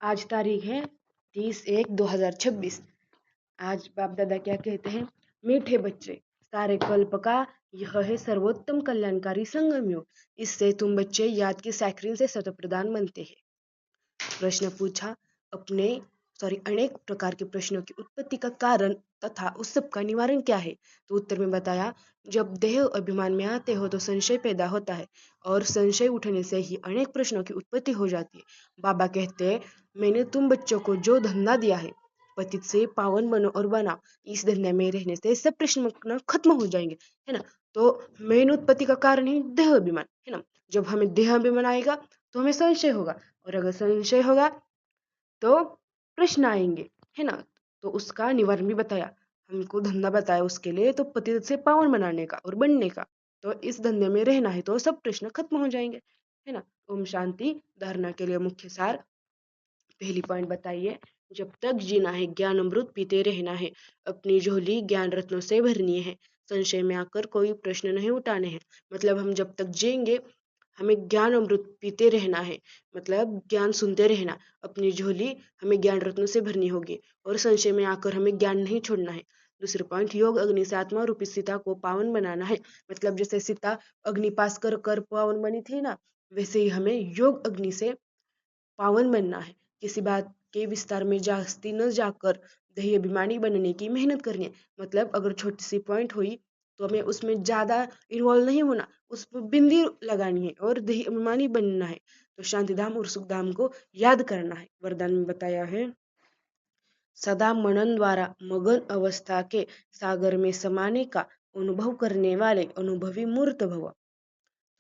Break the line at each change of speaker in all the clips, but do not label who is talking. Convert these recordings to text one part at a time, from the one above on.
आज तारीख है 30/1/2026। आज बाप दादा क्या कहते हैं? मीठे बच्चे, सारे कल्प का यह है सर्वोत्तम कल्याणकारी संगम योग। इससे तुम बच्चे याद की सैकरीन से शतप्रधान बनते हैं। प्रश्न पूछा, अनेक प्रकार के प्रश्नों की उत्पत्ति का कारण तथा उस सब का निवारण क्या है? तो उत्तर में बताया, जब देह अभिमान में आते हो तो संशय पैदा होता है और संशय उठने से ही अनेक प्रश्नों की उत्पत्ति हो जाती है। बाबा कहते हैं, मैंने तुम बच्चों को जो धंधा दिया है, पतित से पावन बनो और बनाओ, इस धंधे में रहने से सब प्रश्न खत्म हो जाएंगे, है ना। तो मेन उत्पत्ति का कारण ही देह अभिमान, है ना। जब हमें देह अभिमान आएगा तो हमें संशय होगा, और अगर संशय होगा तो प्रश्न आएंगे, है ना। तो उसका निवारण भी बताया, हमको धंधा बताया उसके लिए, तो पति से पावन बनाने का और बनने का। तो इस धंधे में रहना है तो सब प्रश्न खत्म हो जाएंगे, है ना। ओम शांति। धारणा के लिए मुख्य सार, पहली पॉइंट बताइए, जब तक जीना है ज्ञान अमृत पीते रहना है, अपनी झोली ज्ञान रत्नों से भरनी है, संशय में आकर कोई प्रश्न नहीं उठाने हैं। मतलब हम जब तक जिएंगे हमें ज्ञान अमृत पीते रहना है, मतलब ज्ञान सुनते रहना। अपनी झोली हमें ज्ञान रत्नों से भरनी होगी और संशय में आकर हमें ज्ञान नहीं छोड़ना है। दूसरा पॉइंट, योग अग्नि से आत्मा रूपी सीता को पावन बनाना है। मतलब जैसे सीता अग्नि पास कर कर पावन बनी थी ना, वैसे ही हमें योग अग्नि से पावन बनना है। किसी बात के विस्तार में जास्ती न जाकर दही अभिमानी बनने की मेहनत करनी है। मतलब अगर छोटी सी पॉइंट हुई तो हमें उसमें ज्यादा इन्वॉल्व नहीं होना, उस पर बिंदी लगानी है और दही अभिमानी बनना है। तो शांतिधाम और सुखधाम को याद करना है। वरदान में बताया है, सदा मनन द्वारा मगन अवस्था के सागर में समाने का अनुभव करने वाले अनुभवी मूर्त भव।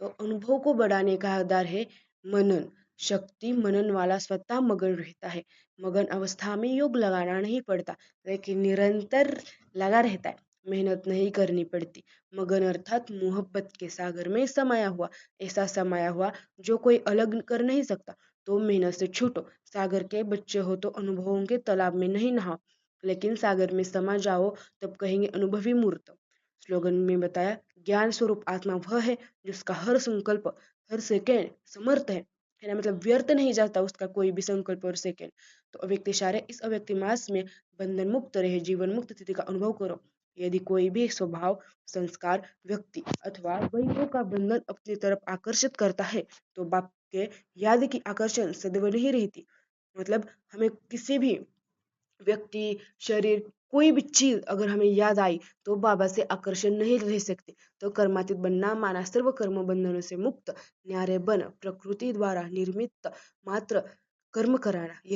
तो अनुभव को बढ़ाने का आधार है मनन। शक्ति मनन वाला स्वतः मगन रहता है। मगन अवस्था में योग लगाना नहीं पड़ता, लेकिन निरंतर लगा रहता है, मेहनत नहीं करनी पड़ती। मगन अर्थात मोहब्बत के सागर में समाया हुआ, ऐसा समाया हुआ जो कोई अलग कर नहीं सकता। तो मेहनत से छूटो, सागर के बच्चे हो तो अनुभवों के तालाब में नहीं नहाओ, लेकिन सागर में समा जाओ तब कहेंगे अनुभवी मूर्त। स्लोगन में बताया, ज्ञान स्वरूप आत्मा वह है जिसका हर संकल्प हर सेकेंड समर्थ है ना। मतलब व्यर्थ नहीं जाता उसका कोई भी संकल्प और सेकेंड। तो अव्यक्ति सारे इस अव्यक्ति मास में बंधन मुक्त रहे, जीवन मुक्त स्थिति का अनुभव करो। यदि कोई भी स्वभाव, संस्कार, व्यक्ति अथवा वैभव का बंधन अपनी तरफ आकर्षित करता है तो बाप के याद की आकर्षण सदैव नहीं रहती। मतलब हमें किसी भी व्यक्ति, शरीर, कोई भी चीज अगर हमें याद आई तो बाबा से आकर्षण नहीं रह सकते। तो कर्मातीत बनना माना सर्व कर्म बंधनों से मुक्त, न्यारे बन प्रकृति द्वारा निर्मित मात्र कर्म कराना। यह